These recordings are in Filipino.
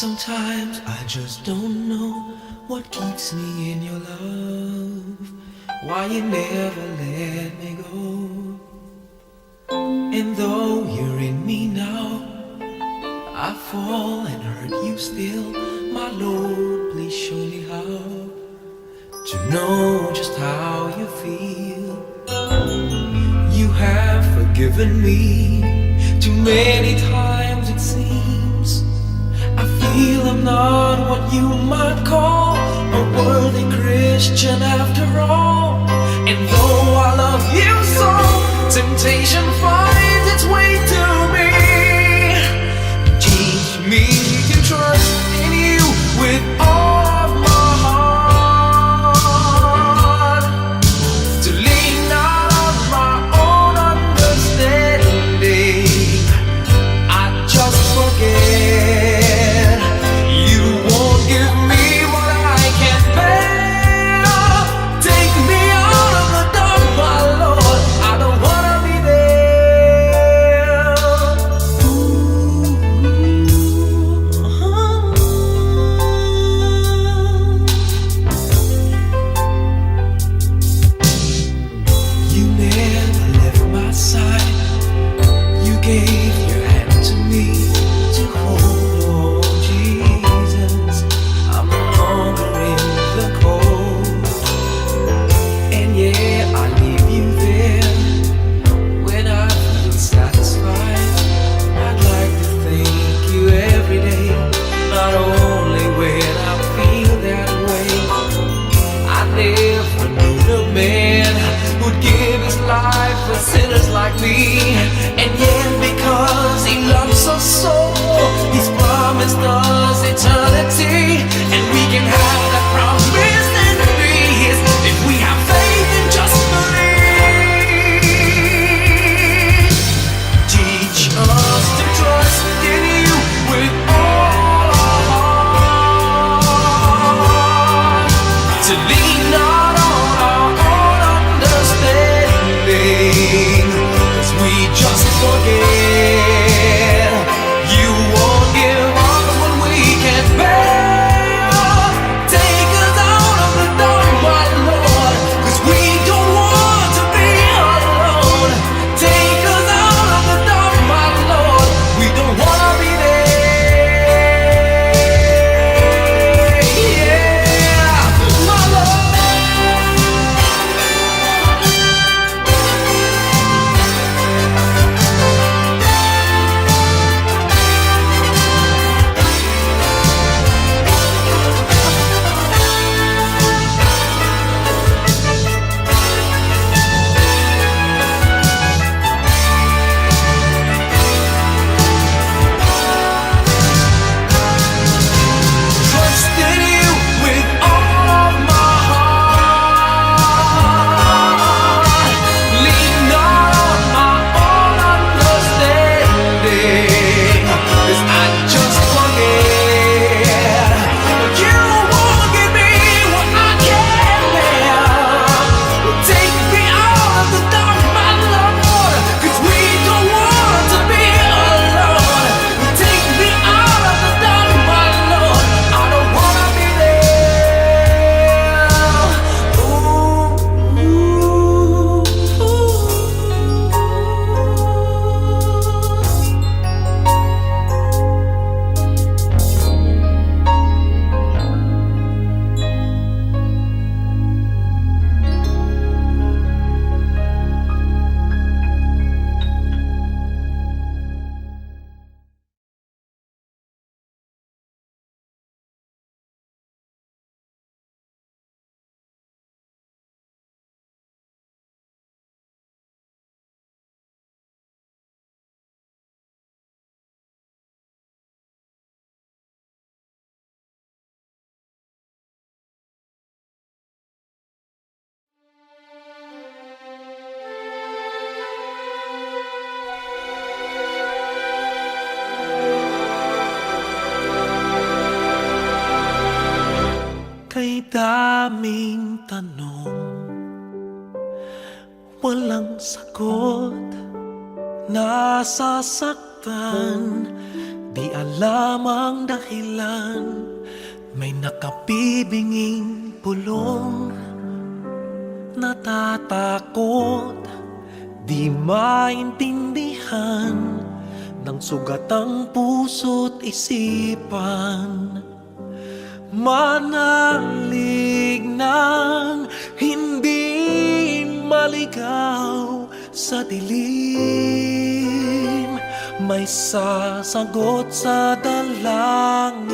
Sometimes I just don't know what keeps me in your love, why you never let me go. And though you're in me now, I fall and hurt you still. My Lord, please show me how to know just how you feel. You have forgiven me too many times it seems. I feel I'm not what you might call a worthy Christian after all. And though I love you so, temptation finds its way to me. Teach me to trust in you with all of my heart, to lean not on my own understanding. I just forget you won't give me what I can't bear. Take me out of the dark, my Lord, I don't wanna be there. You never left my side. You gave your hand to me to hold. Oh Jesus, I'm no longer in the cold. And yeah, I leave you there when I feel satisfied. I'd like to thank you every day, not only when I feel that way. I never knew the man who'd give his life for sinners like me. And yet because he loves us so, he's promised us eternity. And we can have that promise and be his if we have faith and just believe. Teach us to trust in you with all our heart, to lean not on our own understanding, 'cause we just forget you won't give us what we can't bear. Take us out of the dark, my Lord, 'cause we don't want to be alone. Take us out of the dark, my Lord, we don't wanna be there. Yeah, my Lord. Trust in you with all of my heart. Lean not on my own understanding, 'cause I just forget you won't give me what I can't bear. Take me out of the dark, my Lord, 'cause we don't want to be alone. Take me out of the dark, my Lord, I don't wanna be there. Kay daming tanong, walang sagot. Nasasaktan Di alam ang dahilan, may nakabibinging pulong. Natatakot, di maintindihan ng sugat ang puso't isipan. Manalig ng hindi maligaw sa dilim, may sasagot sa dalangin.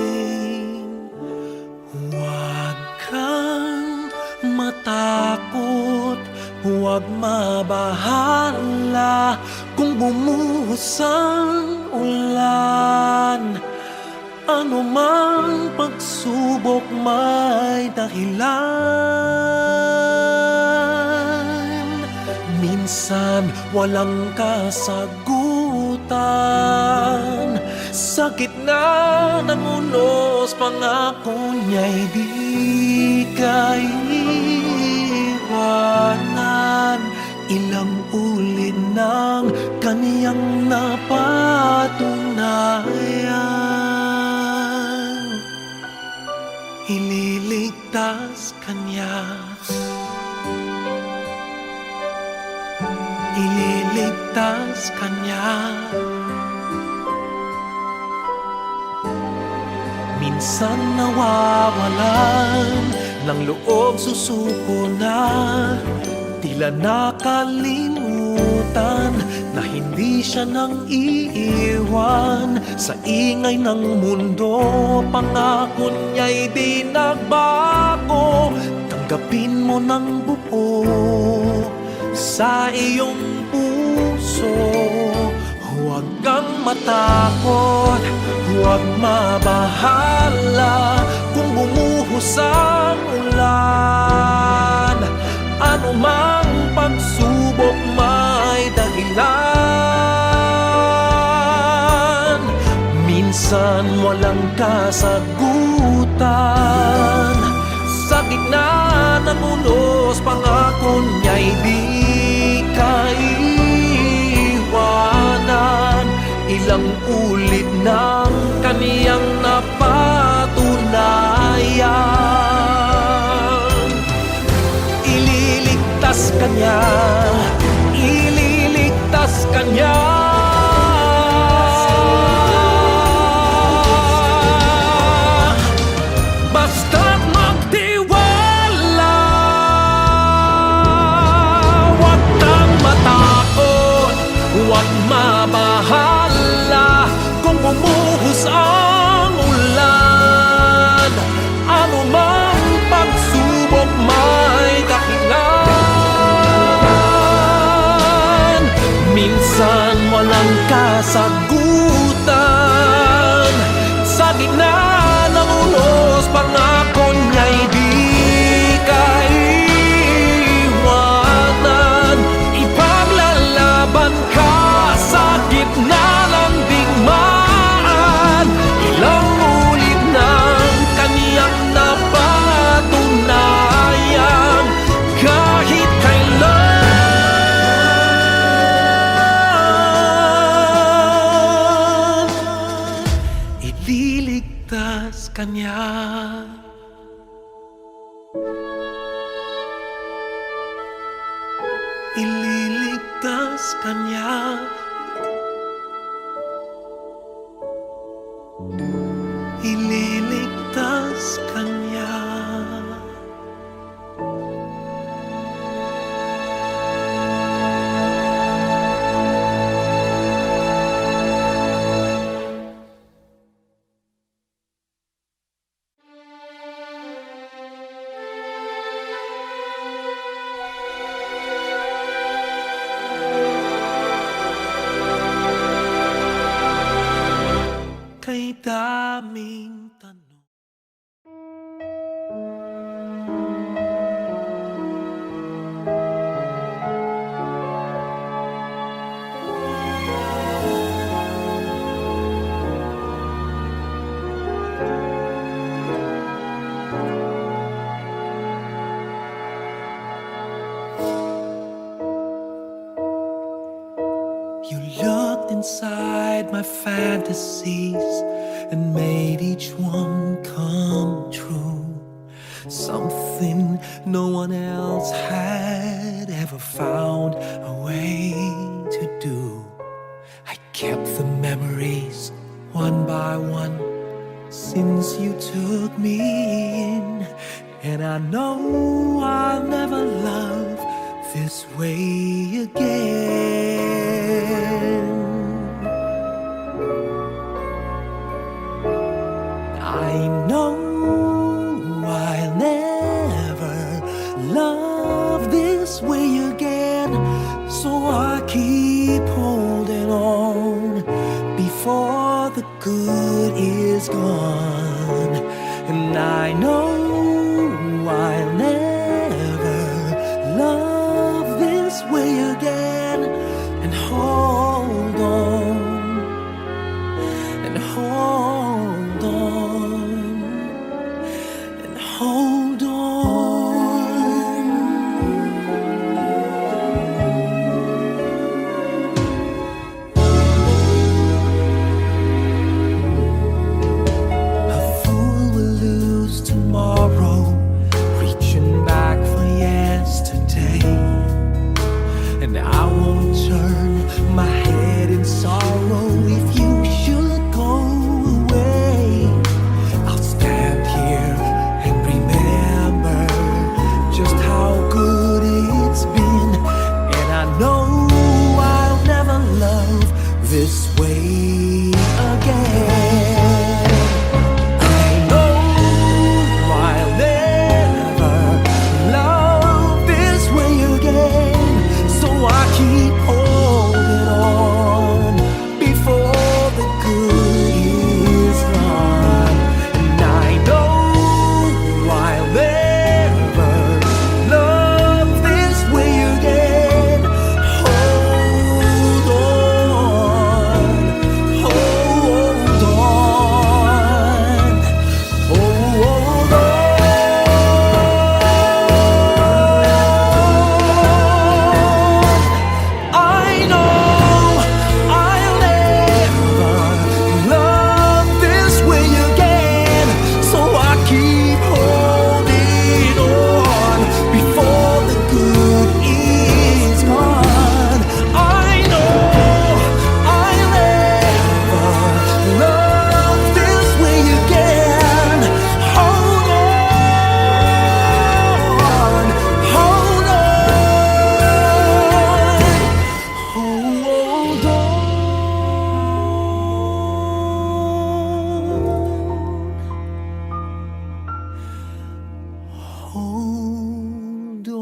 Huwag kang matakot, huwag mabahala kung bumuhos ang ulan. Ano mang pagsubok may dahilan. Minsan walang kasagutan, sa gitna ng unos pangako niya'y di kaiwanan. Ilang ulit ng kaniyang napatunayan, ililigtas kanya, ililigtas kanya. Minsan nawawalan ng loob, susuko na, tila nakalimutan na hindi siya nang iiwan. Sa ingay ng mundo, pangako niya'y di nagbago. Tanggapin mo ng buo sa iyong puso. Huwag kang matakot, huwag mabahala kung bumuhos ang ulan. Ano mang pagsubok may dahilan. Minsan walang kasagutan, sa gitna ng unos pangako niya'y di kaiwanan. Ilang ulit ng kaniyang napatunayan, ililigtas kanya, ililigtas kanya. Basta't magtiwala, huwag kang matakot, huwag mabahala kung bumuhos ang ulan. Ano mang pagsubok may dahilan. Minsan walang kasagutan, sa gitna ng unos pangako niya'y di kaiwanan. Ipaglalaban ka sa gitna ng digmaan. Ilang ulit ng kaniyang napatunayan, kahit kailan, ililigtas kanya. Ililigtas kanya, ililigtas kanya. inside my fantasies and made each one come true. Something no one else had ever found a way to do. I kept the memories one by one since you took me in, and I know I'll never love this way again. I know I'll never love this way again, so I keep holding on before the good is gone. And I know I'll never love this way again, and hold on, and hold on, and hold on. A fool will lose tomorrow, reaching back for yesterday, and I won't turn my head in sorrow if you should go away. I'll stand here and remember just how good it's been, and I know I'll never love this way again. I know I'll never love this way again, so I keep holding on before the good is gone. And I know I'll never love this way again. Hold on, hold on, hold on. I know I'll never love this way again, so I keep holding on before the good is gone. I know I'll never love this way again. Hold on, hold on, hold on. Hold on.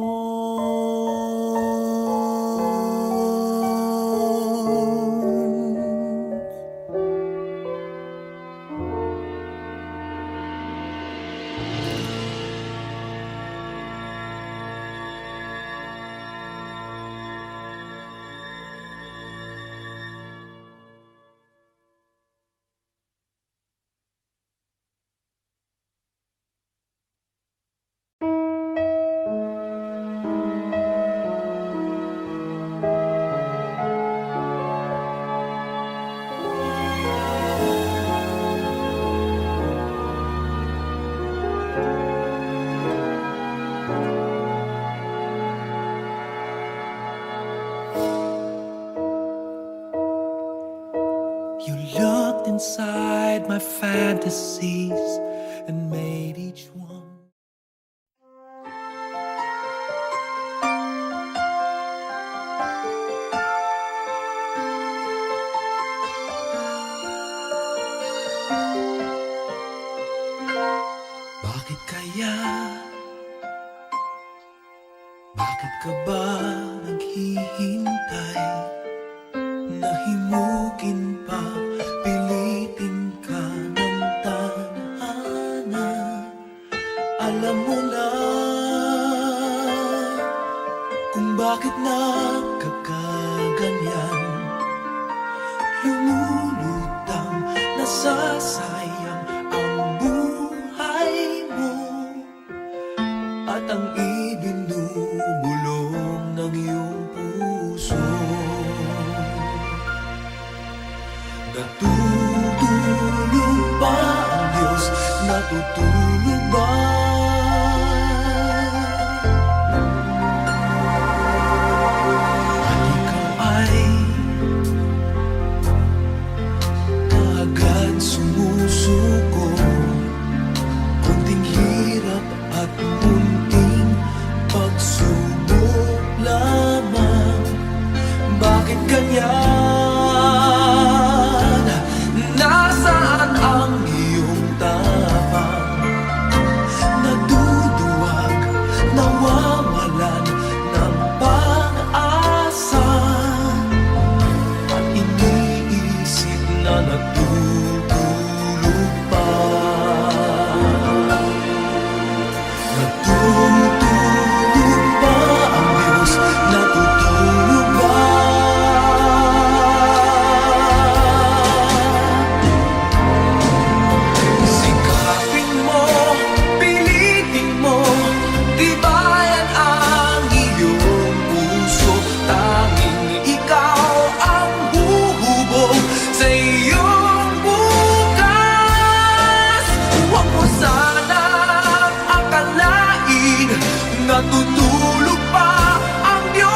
You looked inside my fantasies and made each one. Bakit kaya? Bakit ka ba naghihintay? Nahimukin pa, pilitin ka ng tadhana. Alam mo na kung bakit nagkakaganyan. Lumulutang, nasasayang ang buhay mo, at ang ibinubulong ng iyong puso. natutulog ba? At ikaw ay kaagad sumusuko, kunting hirap at munting pagsubok lamang. Bakit ganyan? Nasaan ang iyong tapang? Naduduwag, nawawalan ng pag-asa, at iniisip na natutulog pa. Natutulog ba ang Diyos? Natutulog ba? Sikapin mo, pilitin mo, tibayan ang iyong puso. Tanging ikaw ang huhubog sa iyong bukas. Huwag mo sanang akalain natutulog pa ang Diyos.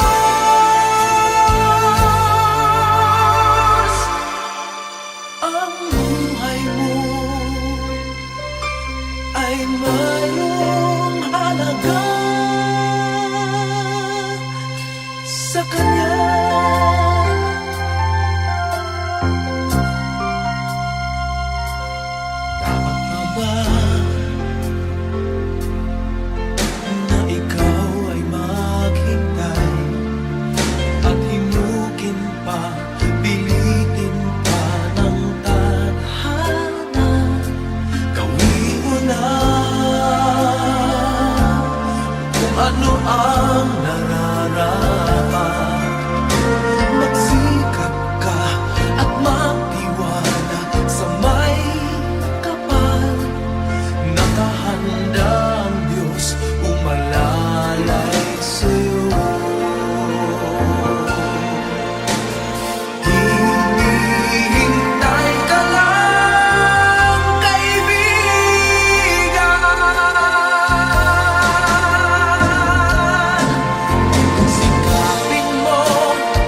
Ang buhay mo ay mayroong halaga sa Kanya. Dapat na ba na ikaw ay maghintay at himukin pa, pilitin pa ng tadhana? Gawin mo na kung ano ang nararapat. Magsikap ka at magtiwala sa may kapal. Nakahanda ang Diyos umalalay sa'yo. Hinihintay ka lang, kaibigan. Sikapin mo,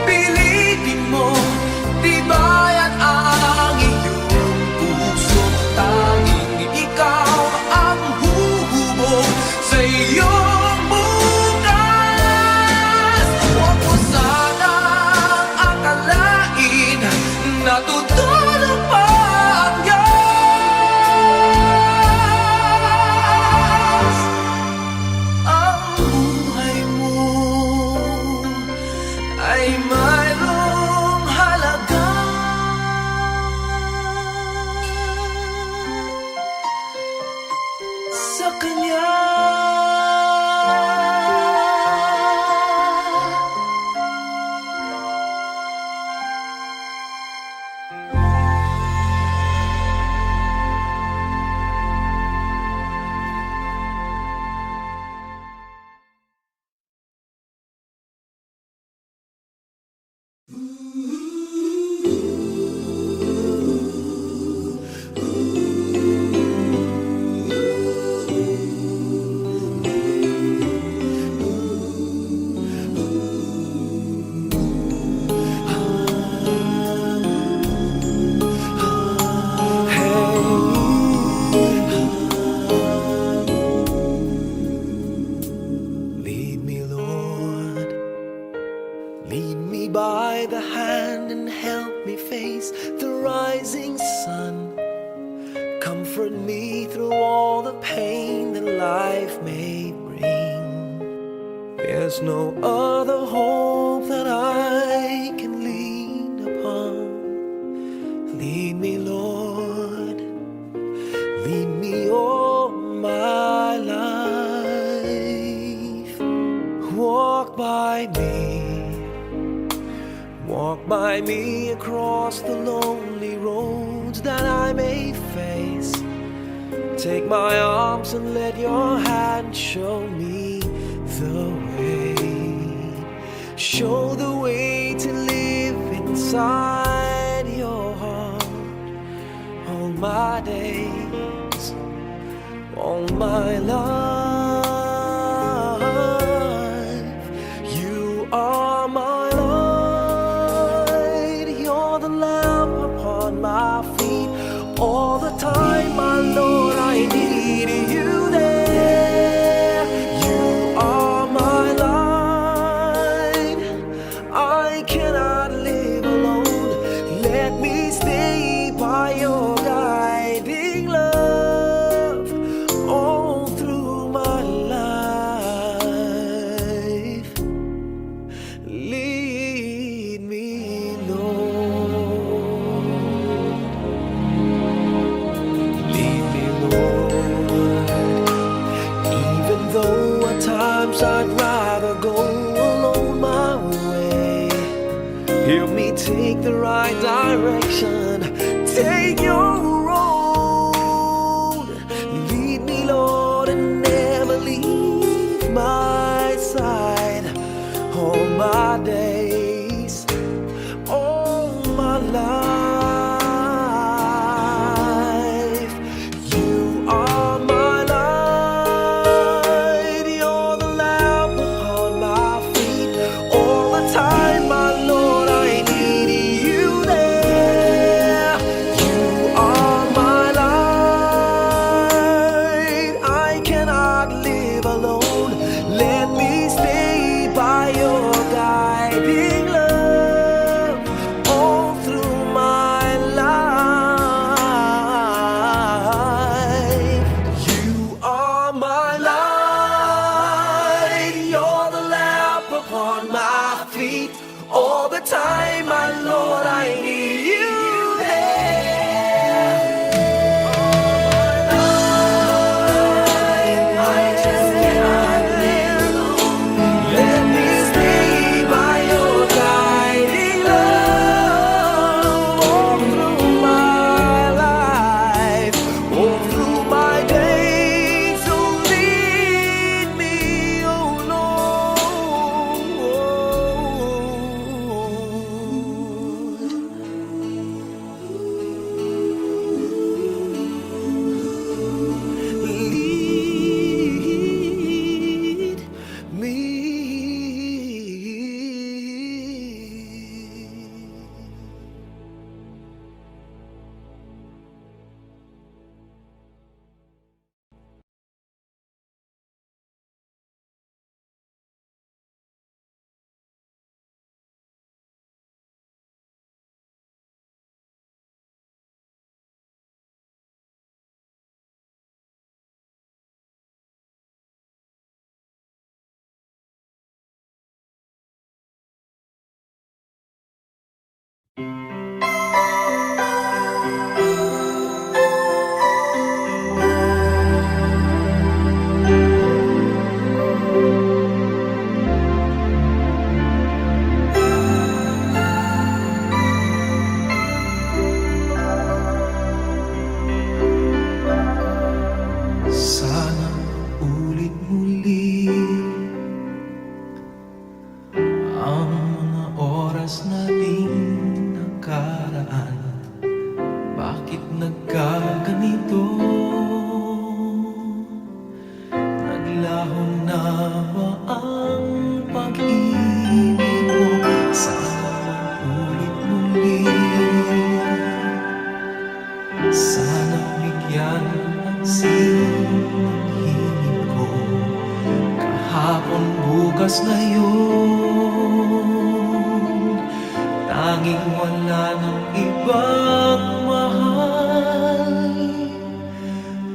pilitin mo, tibayan ang iyong puso. Tanging ikaw ang huhubog sa iyong bukas. Huwag mo sanang akalain natutulog pa ang Diyos. Ang buhay mo ay mayroong halaga sa Kanya. Lead me, Lord. Lead me by the hand and help me face the rising sun. Comfort me through all the pain that life may bring. There's no other hope that I can lean upon. Lead me, Lord. Lead me all my life. Walk by me across the lonely roads that I may face. Take my arms and let your hand show me the way. Show the way to live inside your heart all my days. all my life. You are my light, you're the lamp upon my feet. All the time, my Lord, I need you there. You are my light, I cannot live alone. Let me stay by your guiding love all through my life. Lead me, Lord. Lead me, Lord. Even though at times I'd rather go alone my way, help me take the right direction. Take your road. Lead me, Lord, and never leave my side. All my days, all my life. You are my light, you're the lamp upon my feet. All the time, my Lord, I need you there. You are my light, I cannot live alone. Let me stay by your guiding love all through my life. You are my light, you're the lamp upon my feet. All the time, my Lord, I need you there. I just cannot live alone. Let me stay by your guiding love all through my life, all through my days. So lead me, oh Lord. Lead me. Sana ulit muli ang mga oras nating nakaraan. Bakit nagkaganito? Naglaho na ba ang pag-ibig mo? Sana ulit muli. Sana bigyan ang ng hingin ko. Kahapon, bukas, ngayon, tanging wala ng ibang mahal.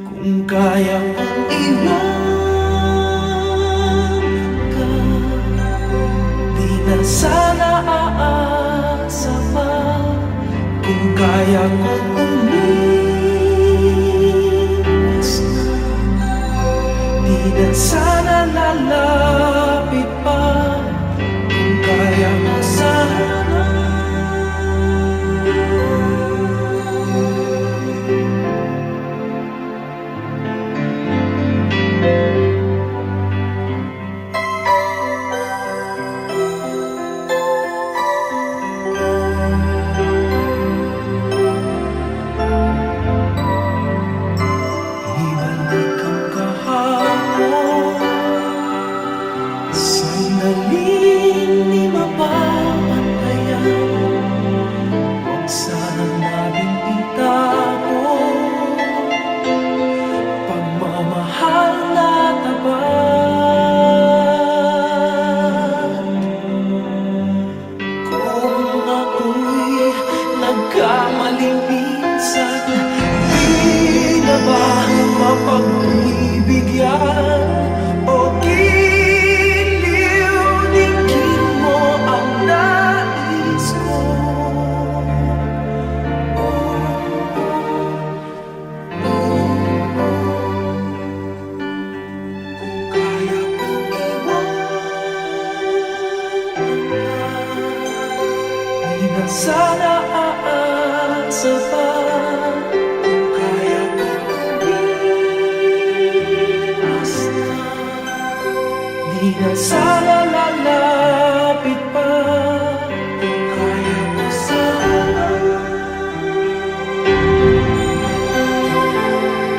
Kung kaya kong iwan ka, di na sana aasa pa. Kung kaya kong umiwas na, di na sana lalapit pa. Kung kaya mo sana. Ibalik ang sana aasa pa kung kaya kong umiwas na. Di na sana lalapit pa kung kaya ko sana.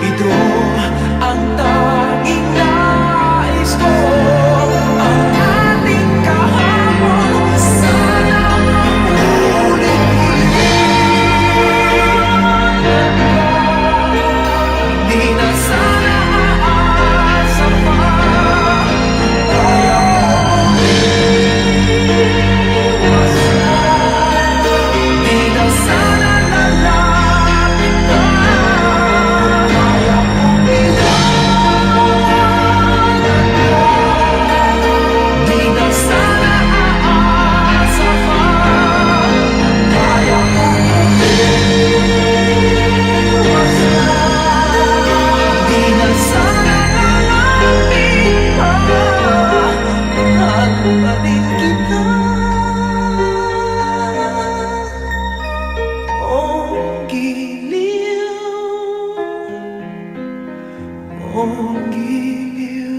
Ito ang tanging nais ko, ang ating kahapon sana maulit. Di na sana aasa pa kaya ko umiwas na. Di na sana lalapit pa kaya kong iwanan mo. Di na sana aasa pa kaya kong umiwas na. Di na sana lalapit pa mahal pa rin kita. Ong giliw, ong giliw.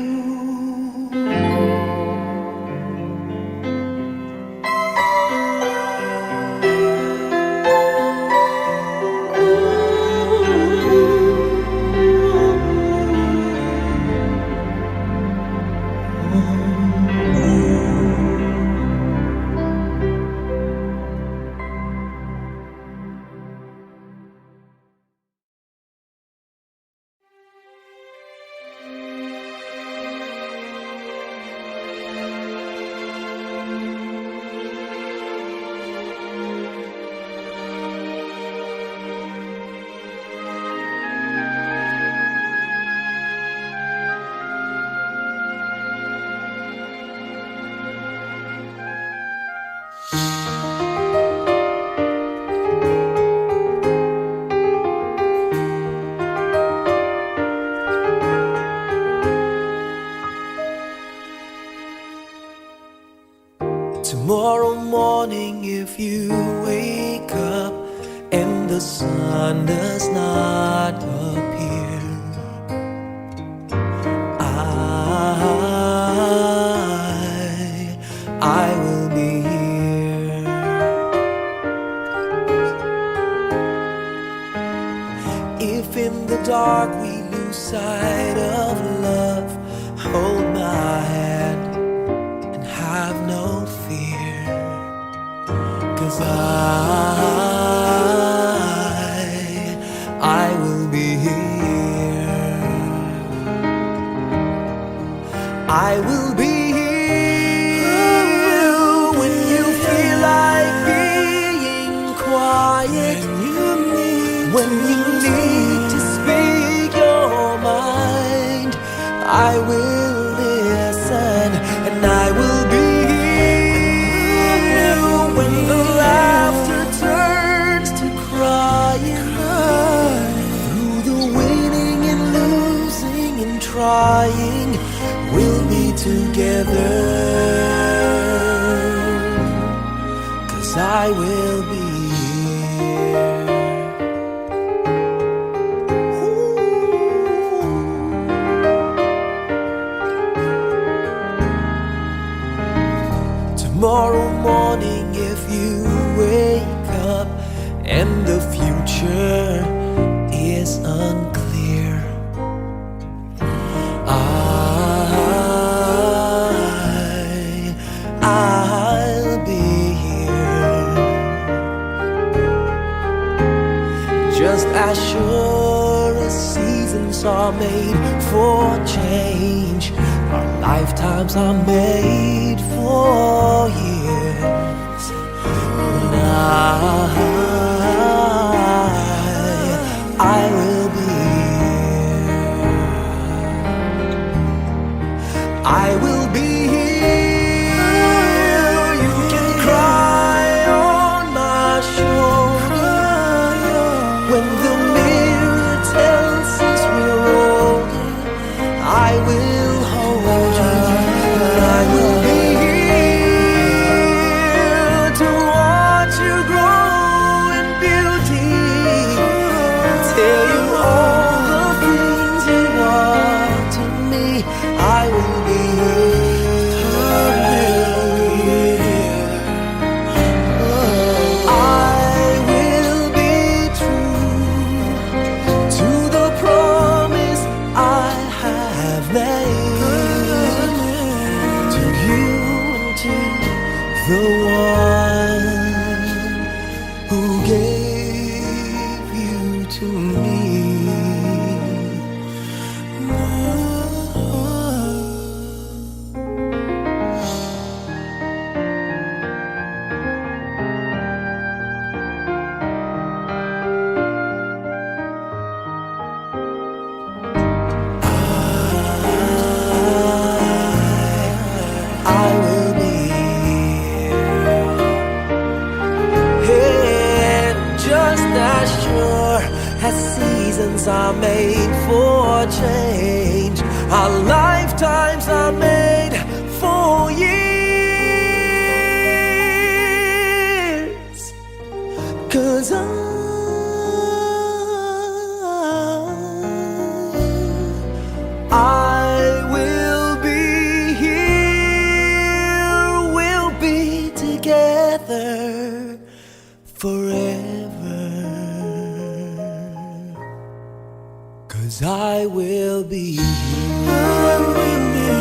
Tomorrow morning, if you wake up and the sun does not appear, I will be here. If in the dark we lose sight of love, hold my hand and have no fear, 'cause I will be here. I will be here when you feel like being quiet, when you need to speak your mind. I will listen and I will be here when the laughter turns to crying. Through the winning and losing and trying, we'll be together, 'cause I will be here. Tomorrow morning, if you wake up and the future is unclear, I'll be here. Just as sure as seasons are made for change, our lifetimes are made for years. And I will be here. I will be here. You can cry on my shoulder when the mirror tells us we're older. I will hold you. I will be here to watch you grow. Our lifetimes are made for years. 'Cause I will be here, we'll be together forever. 'Cause I will be here, I will be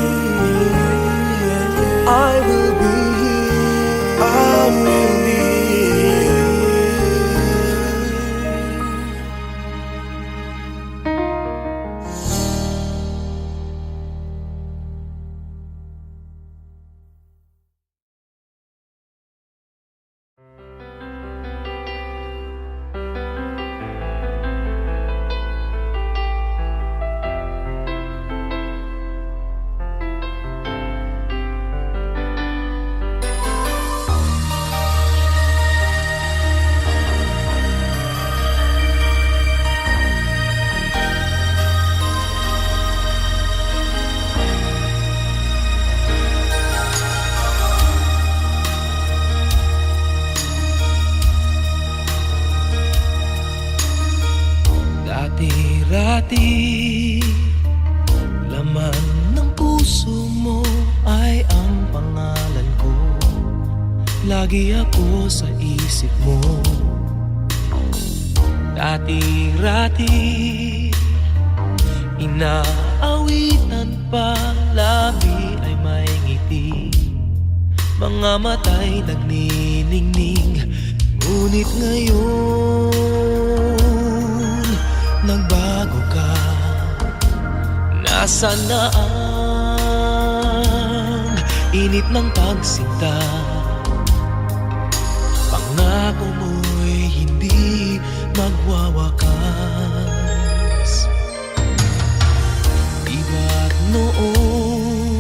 here, I will be here. Dati-rati, laman ng puso mo ay ang pangalan ko. Lagi ako sa isip mo. Dati-rati, inaawitan pa, labi ay may ngiti, mga mata'y nagniningning. Ngunit ngayon nagbago ka. Nasaan na ang init ng pagsinta? Pangako mo'y hindi magwawakas. Diba't noon,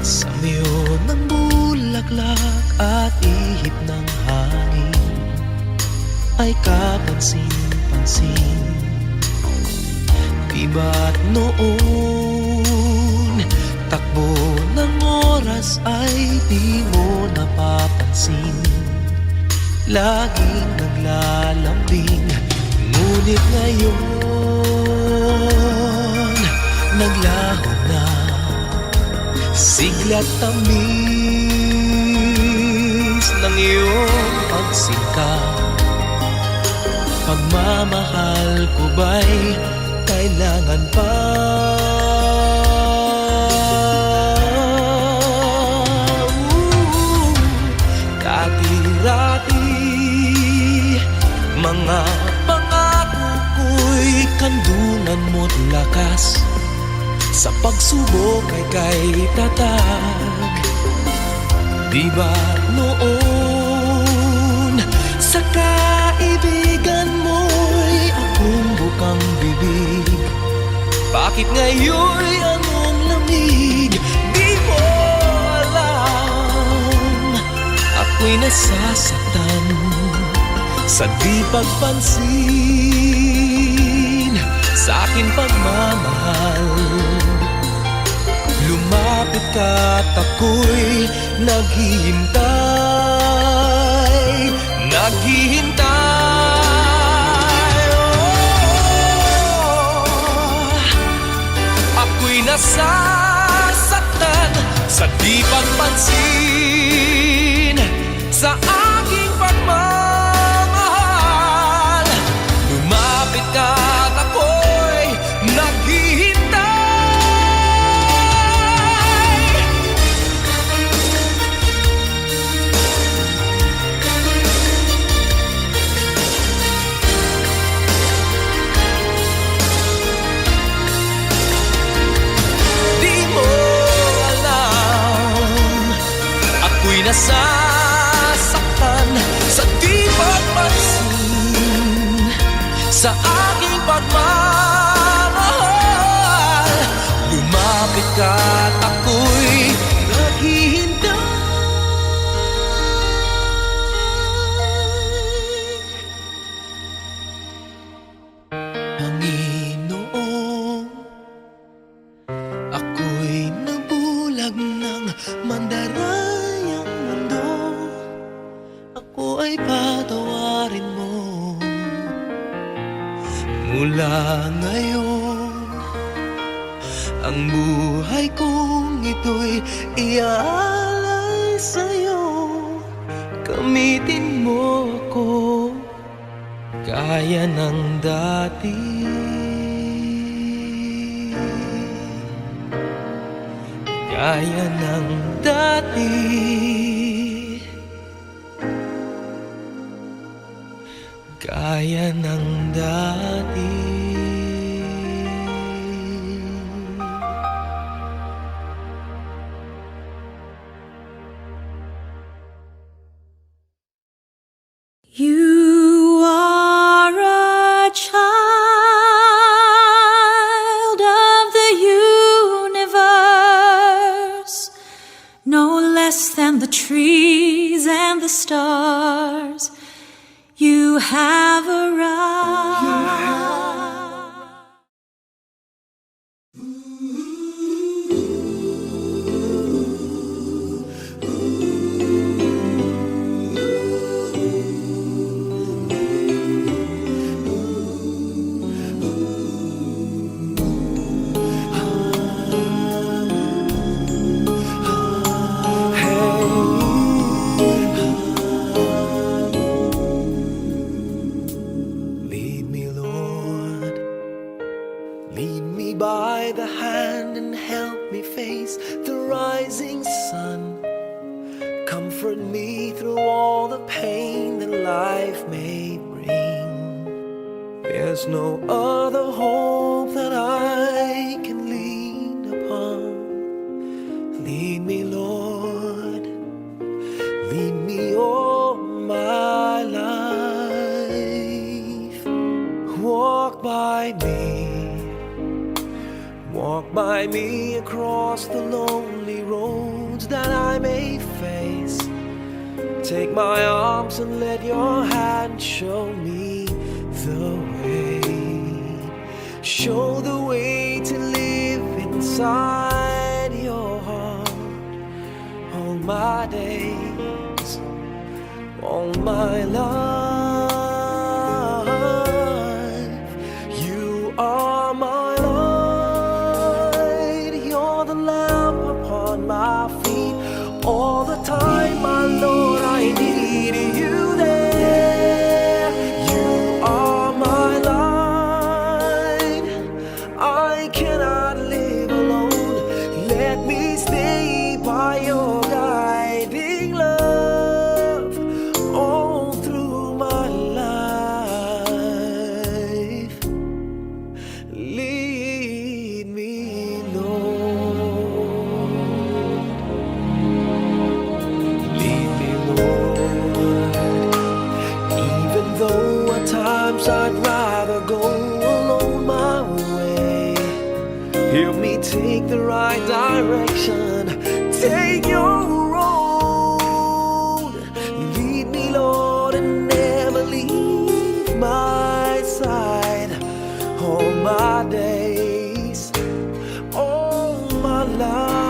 sa miyon ng bulaklak at ihip ng hangin ay kapansin-pansin. Diba't noon, takbo ng oras ay di mo napapansin. Laging naglalambing, ngunit ngayon naglaho na. Sigla't tamis ng iyong pagsingkap. Pagmamahal ko ba'y kailangan pa? Dati-rati, mga pangako ko'y kandulan mo't lakas. Sa pagsubok ay kay tatag. Di ba noon, sa kaibigan mo'y akong bukang bibig? Bakit ngayon'y anong lamig? Di mo alam, ako'y nasasaktan sa di pagpansin sa aking pagmamahal. Lumapit ka't ako'y naghihintay, naghihintay. Ako'y nasasaktan sa di pagpansin sa aking pagmamahal. Lumapit ka't ako'y naghihintay. Nasasaktan sa di pagpansin sa aking pagmamahal. Lumapit ka't ako'y naghihintay. Panginoon, Ako'y nabulag ng mandarayang mundo. Ako ay patawarin mo. Mula ngayon, ang buhay kong ito'y iaalay sa'yo. Gamitin mo ko gaya ng dati. Gaya ng dati. Gaya ng dati. You are a child of the universe, no less than the trees and the stars. You have arrived. Lead me, Lord. Lead me by the hand and help me face the rising sun. Comfort me through all the pain that life may bring. There's no other hope that I can lean upon. Lead me, Lord. Lead me all my life. Walk by me across the lonely roads that I may face. Take my arms and let your hand show me the way. Show the way to live inside your heart all my days, all my life. You are my light, you're the lamp upon my feet. All the time, my Lord, I need you there. You are my light, I cannot live alone. Let me stay by your guiding love all through my life. Lead me, Lord. Lead me, Lord. Even though at times I'd rather go alone my way, help me take the right direction. Take your road. Lead me, Lord, and never leave my side. All my days, all my life.